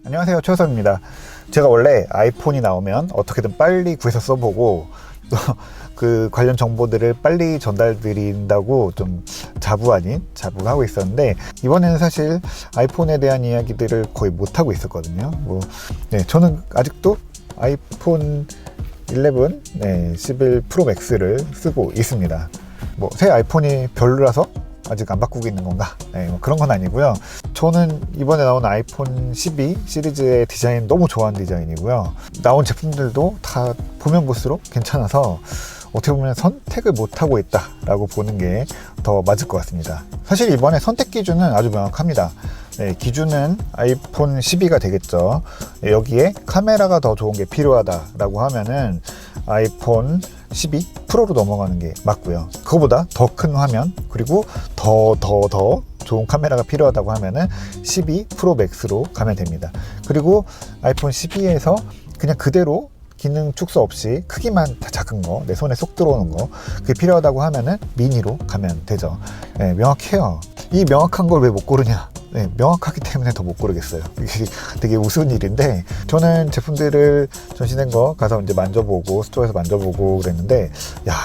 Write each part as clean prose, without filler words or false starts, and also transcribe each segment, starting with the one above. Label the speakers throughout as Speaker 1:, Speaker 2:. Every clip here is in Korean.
Speaker 1: 안녕하세요, 최호섭입니다. 제가 원래 아이폰이 나오면 어떻게든 빨리 구해서 써보고 또 그 관련 정보들을 빨리 전달드린다고 좀 자부 아닌 자부를 하고 있었는데, 이번에는 사실 아이폰에 대한 이야기들을 거의 못하고 있었거든요. 저는 아직도 아이폰 11, 11 프로 맥스를 쓰고 있습니다. 새 아이폰이 별로라서 아직 안 바꾸고 있는 건가? 그런 건 아니고요. 저는 이번에 나온 아이폰 12 시리즈의 디자인 너무 좋아하는 디자인이고요. 나온 제품들도 다 보면 볼수록 괜찮아서 어떻게 보면 선택을 못하고 있다라고 보는 게 더 맞을 것 같습니다. 사실 이번에 선택 기준은 아주 명확합니다. 기준은 아이폰 12가 되겠죠. 여기에 카메라가 더 좋은 게 필요하다라고 하면은 아이폰 12 프로로 넘어가는 게 맞고요. 그거보다 더 큰 화면, 그리고 더 좋은 카메라가 필요하다고 하면은 12 프로 맥스로 가면 됩니다. 그리고 아이폰 12에서 그냥 그대로 기능 축소 없이 크기만 다 작은 거, 내 손에 쏙 들어오는 거, 그게 필요하다고 하면은 미니로 가면 되죠. 명확해요. 이 명확한 걸 왜 못 고르냐? 명확하기 때문에 더 못 고르겠어요. 이게 되게 우스운 일인데, 저는 제품들을 전시된 거 가서 이제 만져보고 스토어에서 만져보고 그랬는데,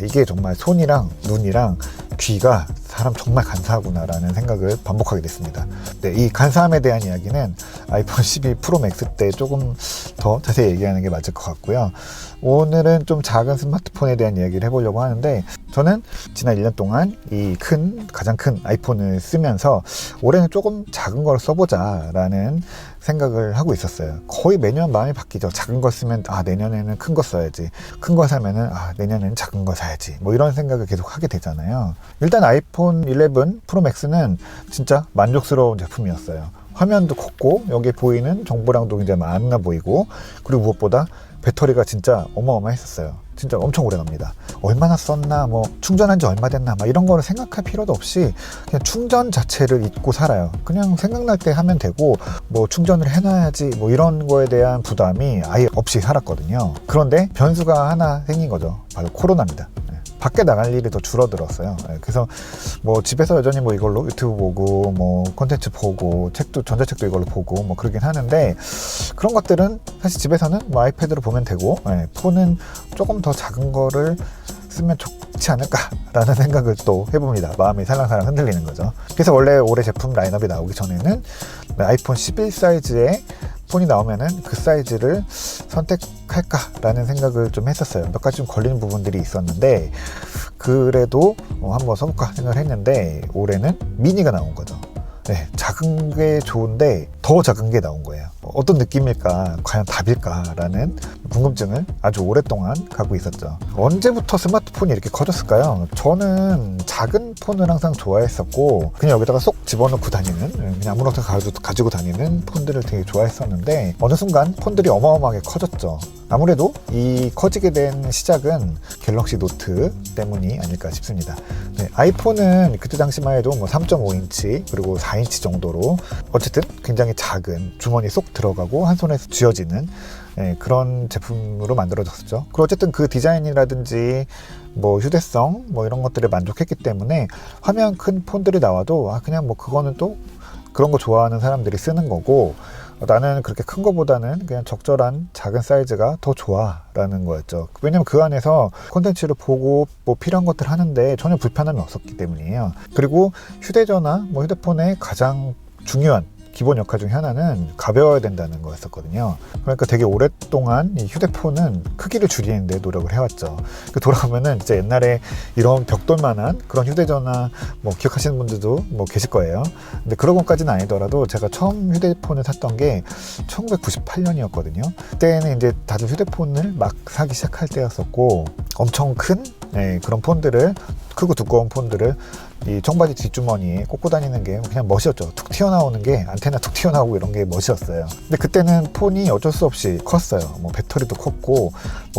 Speaker 1: 이게 정말 손이랑 눈이랑 귀가 사람 정말 간사하구나 라는 생각을 반복하게 됐습니다. 이 간사함에 대한 이야기는 아이폰 12 프로 맥스 때 조금 더 자세히 얘기하는 게 맞을 것 같고요. 오늘은 좀 작은 스마트폰에 대한 이야기를 해보려고 하는데, 저는 지난 1년 동안 이 가장 큰 아이폰을 쓰면서 올해는 조금 작은 걸 써보자 라는 생각을 하고 있었어요. 거의 매년 마음이 바뀌죠. 작은 걸 쓰면 내년에는 큰 거 써야지, 큰 거 사면은 내년에는 작은 거 사야지, 이런 생각을 계속 하게 되잖아요. 일단 아이폰 11 프로 맥스는 진짜 만족스러운 제품이었어요. 화면도 컸고 여기에 보이는 정보량도 굉장히 많아 보이고, 그리고 무엇보다 배터리가 진짜 어마어마했었어요. 진짜 엄청 오래 갑니다. 얼마나 썼나, 충전한 지 얼마 됐나, 이런 거를 생각할 필요도 없이 그냥 충전 자체를 잊고 살아요. 그냥 생각날 때 하면 되고, 충전을 해놔야지, 이런 거에 대한 부담이 아예 없이 살았거든요. 그런데 변수가 하나 생긴 거죠. 바로 코로나입니다. 밖에 나갈 일이 더 줄어들었어요. 그래서 집에서 여전히 이걸로 유튜브 보고 콘텐츠 보고 전자책도 이걸로 보고 그러긴 하는데, 그런 것들은 사실 집에서는 아이패드로 보면 되고, 폰은 조금 더 작은 거를 쓰면 좋지 않을까라는 생각을 또 해봅니다. 마음이 살랑살랑 흔들리는 거죠. 그래서 원래 올해 제품 라인업이 나오기 전에는 아이폰 11 사이즈의 폰이 나오면은 그 사이즈를 선택할까라는 생각을 좀 했었어요. 몇 가지 좀 걸리는 부분들이 있었는데, 그래도 한번 써볼까 생각을 했는데, 올해는 미니가 나온 거죠. 작은 게 좋은데 더 작은 게 나온 거예요. 어떤 느낌일까, 과연 답일까라는 궁금증을 아주 오랫동안 갖고 있었죠. 언제부터 스마트폰이 이렇게 커졌을까요? 저는 작은 폰을 항상 좋아했었고, 그냥 여기다가 쏙 집어넣고 다니는, 그냥 아무렇게나 가지고 다니는 폰들을 되게 좋아했었는데, 어느 순간 폰들이 어마어마하게 커졌죠. 아무래도 이 커지게 된 시작은 갤럭시 노트 때문이 아닐까 싶습니다. 아이폰은 그때 당시만 해도 3.5인치 그리고 4인치 정도로 어쨌든 굉장히 작은, 주머니 쏙 들어가고 한 손에서 쥐어지는 그런 제품으로 만들어졌었죠. 그리고 어쨌든 그 디자인이라든지 휴대성 이런 것들에 만족했기 때문에 화면 큰 폰들이 나와도 그냥 그거는 또 그런 거 좋아하는 사람들이 쓰는 거고, 나는 그렇게 큰 거보다는 그냥 적절한 작은 사이즈가 더 좋아 라는 거였죠. 왜냐면 그 안에서 콘텐츠를 보고 필요한 것들 하는데 전혀 불편함이 없었기 때문이에요. 그리고 휴대전화, 휴대폰의 가장 중요한 기본 역할 중에 하나는 가벼워야 된다는 거였었거든요. 그러니까 되게 오랫동안 이 휴대폰은 크기를 줄이는데 노력을 해왔죠. 돌아보면은 진짜 옛날에 이런 벽돌만한 그런 휴대전화 기억하시는 분들도 계실 거예요. 근데 그런 것까지는 아니더라도 제가 처음 휴대폰을 샀던 게 1998년이었거든요. 그때는 이제 다들 휴대폰을 막 사기 시작할 때였었고, 엄청 큰 그런 폰들을, 크고 두꺼운 폰들을 이 청바지 뒷주머니에 꽂고 다니는 게 그냥 멋이었죠. 툭 튀어나오는 게, 안테나 툭 튀어나오고 이런 게 멋이었어요. 근데 그때는 폰이 어쩔 수 없이 컸어요. 배터리도 컸고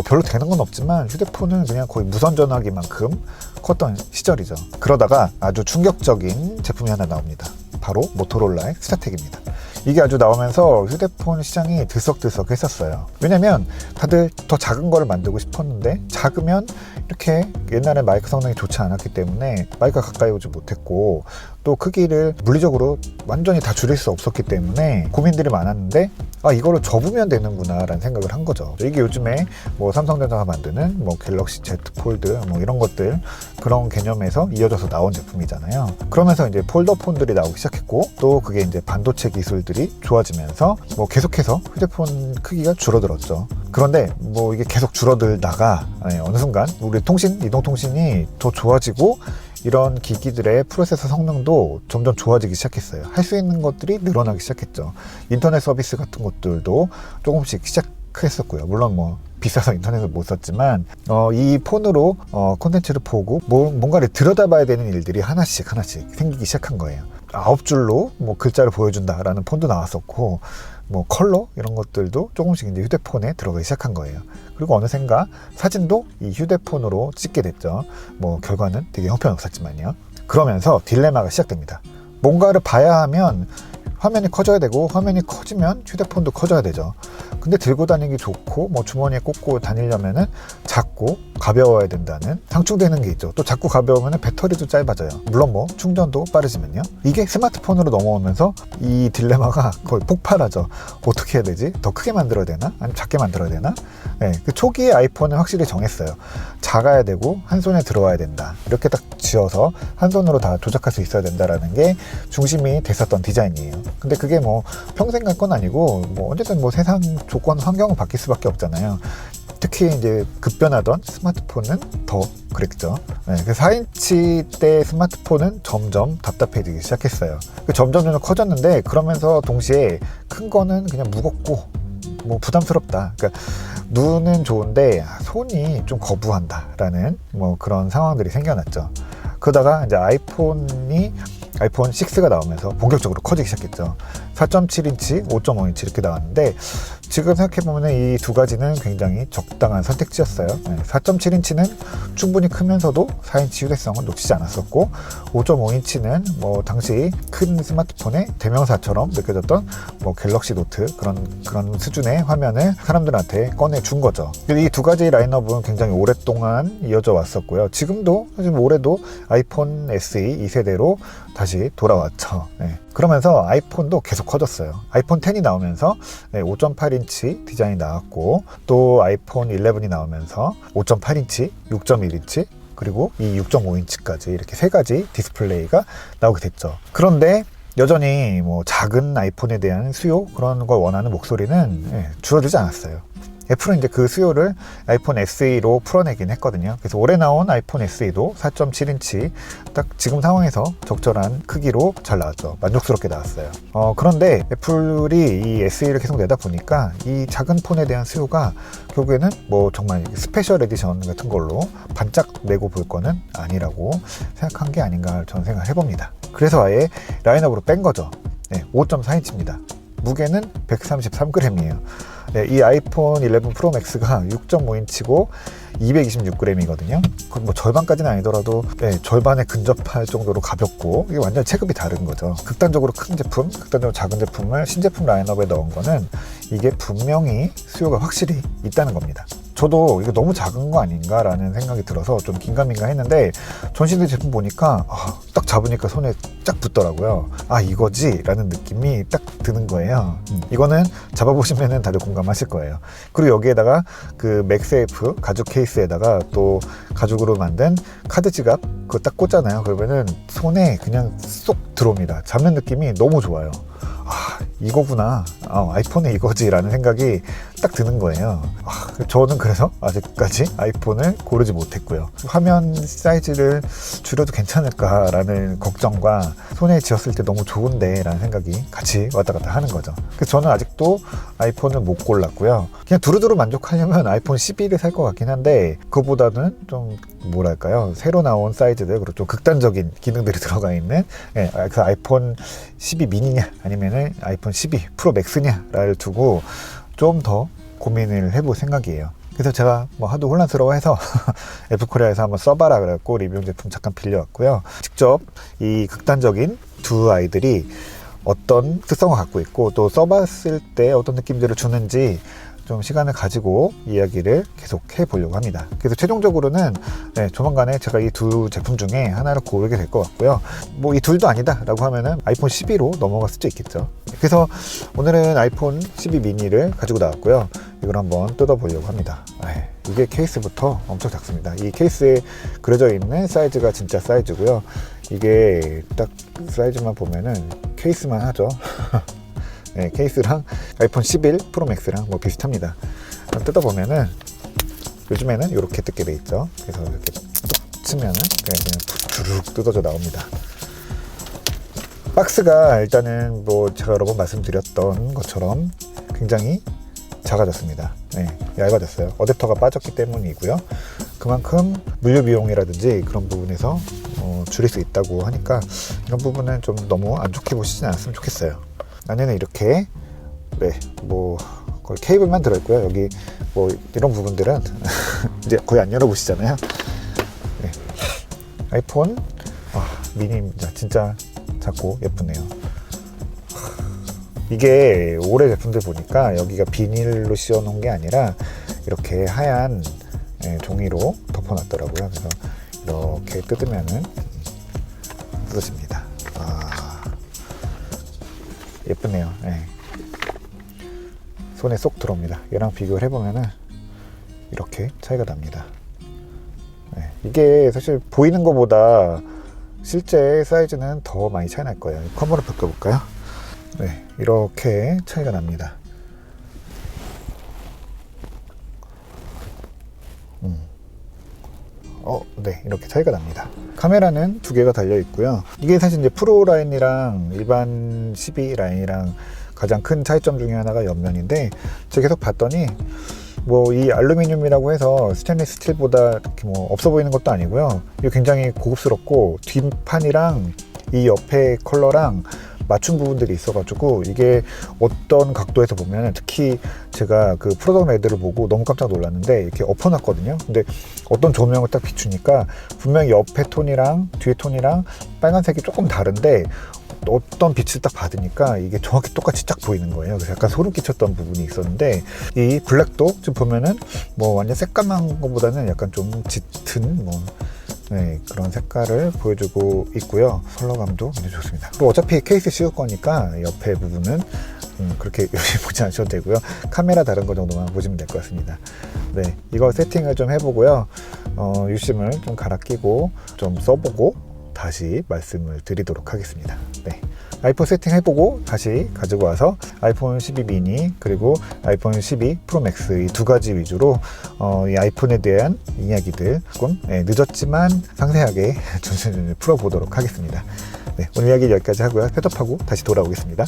Speaker 1: 별로 되는 건 없지만 휴대폰은 그냥 거의 무선 전화기만큼 컸던 시절이죠. 그러다가 아주 충격적인 제품이 하나 나옵니다. 바로 모토로라의 스타텍입니다. 이게 아주 나오면서 휴대폰 시장이 들썩들썩 했었어요. 왜냐면 다들 더 작은 거를 만들고 싶었는데, 작으면 이렇게 옛날에 마이크 성능이 좋지 않았기 때문에 마이크가 가까이 오지 못했고, 또 크기를 물리적으로 완전히 다 줄일 수 없었기 때문에 고민들이 많았는데, 아, 이거를 접으면 되는구나 라는 생각을 한 거죠. 이게 요즘에 뭐 삼성전자가 만드는 뭐 갤럭시 Z 폴드 뭐 이런 것들, 그런 개념에서 이어져서 나온 제품이잖아요. 그러면서 이제 폴더폰들이 나오기 시작했고, 또 그게 이제 반도체 기술들이 좋아지면서 뭐 계속해서 휴대폰 크기가 줄어들었죠. 그런데 뭐 이게 계속 줄어들다가 어느 순간 우리 이동통신이 더 좋아지고, 이런 기기들의 프로세서 성능도 점점 좋아지기 시작했어요. 할 수 있는 것들이 늘어나기 시작했죠. 인터넷 서비스 같은 것들도 조금씩 시작했었고요. 물론 뭐 비싸서 인터넷을 못 썼지만 이 폰으로 콘텐츠를 보고 뭔가를 들여다봐야 되는 일들이 하나씩 생기기 시작한 거예요. 9줄로 뭐 글자를 보여준다라는 폰도 나왔었고, 뭐 컬러 이런 것들도 조금씩 이제 휴대폰에 들어가기 시작한 거예요. 그리고 어느샌가 사진도 이 휴대폰으로 찍게 됐죠. 뭐 결과는 되게 형편없었지만요. 그러면서 딜레마가 시작됩니다. 뭔가를 봐야 하면 화면이 커져야 되고, 화면이 커지면 휴대폰도 커져야 되죠. 근데 들고 다니기 좋고 뭐 주머니에 꽂고 다니려면은 작고 가벼워야 된다는 상충되는 게 있죠. 또 작고 가벼우면 배터리도 짧아져요. 물론 뭐 충전도 빠르지만요. 이게 스마트폰으로 넘어오면서 이 딜레마가 거의 폭발하죠. 어떻게 해야 되지? 더 크게 만들어야 되나? 아니면 작게 만들어야 되나? 네, 그 초기에 아이폰은 확실히 정했어요. 작아야 되고 한 손에 들어와야 된다. 이렇게 딱 지어서 한 손으로 다 조작할 수 있어야 된다라는 게 중심이 됐었던 디자인이에요. 근데 그게 뭐 평생 갈 건 아니고, 뭐 언제든 뭐 세상 조건 환경은 바뀔 수밖에 없잖아요. 특히 이제 급변하던 스마트폰은 더 그랬죠. 네, 4인치 때 스마트폰은 점점 답답해지기 시작했어요. 점점 커졌는데, 그러면서 동시에 큰 거는 그냥 무겁고 뭐 부담스럽다. 그러니까 눈은 좋은데 손이 좀 거부한다라는 뭐 그런 상황들이 생겨났죠. 그러다가 이제 아이폰 6가 나오면서 본격적으로 커지기 시작했죠. 4.7인치, 5.5인치 이렇게 나왔는데, 지금 생각해보면 이 두 가지는 굉장히 적당한 선택지였어요. 4.7인치는 충분히 크면서도 4인치 휴대성을 놓치지 않았었고, 5.5인치는 뭐 당시 큰 스마트폰의 대명사처럼 느껴졌던 뭐 갤럭시 노트 그런 수준의 화면을 사람들한테 꺼내준 거죠. 이 두 가지 라인업은 굉장히 오랫동안 이어져 왔었고요. 지금도 사실 올해도 아이폰 SE 2세대로 다시 돌아왔죠. 그러면서 아이폰도 계속 커졌어요. 아이폰 10이 나오면서 5.8인치 디자인이 나왔고, 또 아이폰 11이 나오면서 5.8인치, 6.1인치, 그리고 이 6.5인치까지 이렇게 세 가지 디스플레이가 나오게 됐죠. 그런데 여전히 뭐 작은 아이폰에 대한 수요, 그런 걸 원하는 목소리는 줄어들지 않았어요. 애플은 이제 그 수요를 아이폰 SE로 풀어내긴 했거든요. 그래서 올해 나온 아이폰 SE도 4.7인치 딱 지금 상황에서 적절한 크기로 잘 나왔죠. 만족스럽게 나왔어요. 그런데 애플이 이 SE를 계속 내다 보니까 이 작은 폰에 대한 수요가 결국에는 뭐 정말 스페셜 에디션 같은 걸로 반짝 내고 볼 거는 아니라고 생각한 게 아닌가 저는 생각을 해봅니다. 그래서 아예 라인업으로 뺀 거죠. 5.4인치입니다. 무게는 133g이에요. 이 아이폰 11 프로 맥스가 6.5인치고 226g이거든요. 뭐 절반까지는 아니더라도 절반에 근접할 정도로 가볍고, 이게 완전 체급이 다른 거죠. 극단적으로 큰 제품, 극단적으로 작은 제품을 신제품 라인업에 넣은 거는 이게 분명히 수요가 확실히 있다는 겁니다. 저도 이게 너무 작은 거 아닌가라는 생각이 들어서 좀 긴가민가 했는데, 전시대 제품 보니까 딱 잡으니까 손에 쫙 붙더라고요. 아, 이거지? 라는 느낌이 딱 드는 거예요. 이거는 잡아보시면 다들 공감하실 거예요. 그리고 여기에다가 그 맥세이프 가죽 케이스에다가 또 가죽으로 만든 카드 지갑 그거 딱 꽂잖아요. 그러면은 손에 그냥 쏙 들어옵니다. 잡는 느낌이 너무 좋아요. 아, 이거구나. 아이폰에 이거지 라는 생각이 딱 드는 거예요. 저는 그래서 아직까지 아이폰을 고르지 못했고요. 화면 사이즈를 줄여도 괜찮을까 라는 걱정과 손에 쥐었을 때 너무 좋은데 라는 생각이 같이 왔다 갔다 하는 거죠. 그래서 저는 아직도 아이폰을 못 골랐고요. 그냥 두루두루 만족하려면 아이폰 12를 살 것 같긴 한데, 그거보다는 좀 뭐랄까요, 새로 나온 사이즈들, 그리고 좀 극단적인 기능들이 들어가 있는 그 아이폰 12 미니냐 아니면은 아이폰 12 프로 맥스냐를 두고 좀 더 고민을 해볼 생각이에요. 그래서 제가 뭐 하도 혼란스러워해서 애플코리아에서 한번 써봐라 그래갖고 리뷰 제품 잠깐 빌려왔고요. 직접 이 극단적인 두 아이들이 어떤 특성을 갖고 있고, 또 써봤을 때 어떤 느낌들을 주는지 좀 시간을 가지고 이야기를 계속 해보려고 합니다. 그래서 최종적으로는 조만간에 제가 이 두 제품 중에 하나를 고르게 될 것 같고요. 뭐 이 둘도 아니다 라고 하면은 아이폰 12로 넘어갈 수도 있겠죠. 그래서 오늘은 아이폰 12 미니를 가지고 나왔고요. 이걸 한번 뜯어보려고 합니다. 이게 케이스부터 엄청 작습니다. 이 케이스에 그려져 있는 사이즈가 진짜 사이즈고요. 이게 딱 사이즈만 보면은 케이스만 하죠. 네, 케이스랑 아이폰 11 프로 맥스랑 뭐 비슷합니다. 뜯어보면은 요즘에는 이렇게 뜯게 돼 있죠. 그래서 이렇게 치면은 그냥 주르륵 뜯어져 나옵니다. 박스가 일단은 뭐 제가 여러 번 말씀드렸던 것처럼 굉장히 작아졌습니다. 네, 얇아졌어요. 어댑터가 빠졌기 때문이고요. 그만큼 물류 비용이라든지 그런 부분에서 줄일 수 있다고 하니까 이런 부분은 좀 너무 안 좋게 보시진 않았으면 좋겠어요. 안에는 이렇게 뭐 거의 케이블만 들어있고요. 여기 뭐 이런 부분들은 이제 거의 안 열어보시잖아요. 네. 아이폰 미니입니다. 진짜 작고 예쁘네요. 이게 올해 제품들 보니까 여기가 비닐로 씌워 놓은 게 아니라 이렇게 하얀 종이로 덮어놨더라고요. 그래서 이렇게 뜯으면은 뜯어집니다. 예쁘네요. 네. 손에 쏙 들어옵니다. 얘랑 비교를 해보면은 이렇게 차이가 납니다. 네. 이게 사실 보이는 것보다 실제 사이즈는 더 많이 차이 날 거예요. 컴으로 바꿔볼까요? 네, 이렇게 차이가 납니다. 네, 이렇게 차이가 납니다. 카메라는 두 개가 달려 있고요. 이게 사실 이제 프로 라인이랑 일반 12 라인이랑 가장 큰 차이점 중에 하나가 옆면인데 제가 계속 봤더니 뭐 이 알루미늄이라고 해서 스테인리스 스틸보다 이렇게 뭐 없어 보이는 것도 아니고요. 이게 굉장히 고급스럽고 뒷판이랑 이 옆에 컬러랑 맞춤 부분들이 있어가지고 이게 어떤 각도에서 보면 특히 제가 그 프로덕 애들을 보고 너무 깜짝 놀랐는데 이렇게 엎어놨거든요. 근데 어떤 조명을 딱 비추니까 분명히 옆에 톤이랑 뒤에 톤이랑 빨간색이 조금 다른데 어떤 빛을 딱 받으니까 이게 정확히 똑같이 딱 보이는 거예요. 그래서 약간 소름 끼쳤던 부분이 있었는데 이 블랙도 지금 보면은 뭐 완전 새까만 것보다는 약간 좀 짙은 그런 색깔을 보여주고 있고요. 컬러감도 굉장히 좋습니다. 그리고 어차피 케이스 씌울 거니까 옆에 부분은 그렇게 열심히 보지 않으셔도 되고요. 카메라 다른 거 정도만 보시면 될 것 같습니다. 네, 이거 세팅을 좀 해보고요. 유심을 좀 갈아 끼고 좀 써보고 다시 말씀을 드리도록 하겠습니다. 네, 아이폰 세팅 해보고 다시 가지고 와서 아이폰 12 미니 그리고 아이폰 12 프로 맥스 이 두 가지 위주로 이 아이폰에 대한 이야기들 조금 늦었지만 상세하게 전체적으로 풀어보도록 하겠습니다. 네, 오늘 이야기 여기까지 하고요. 패드업하고 다시 돌아오겠습니다.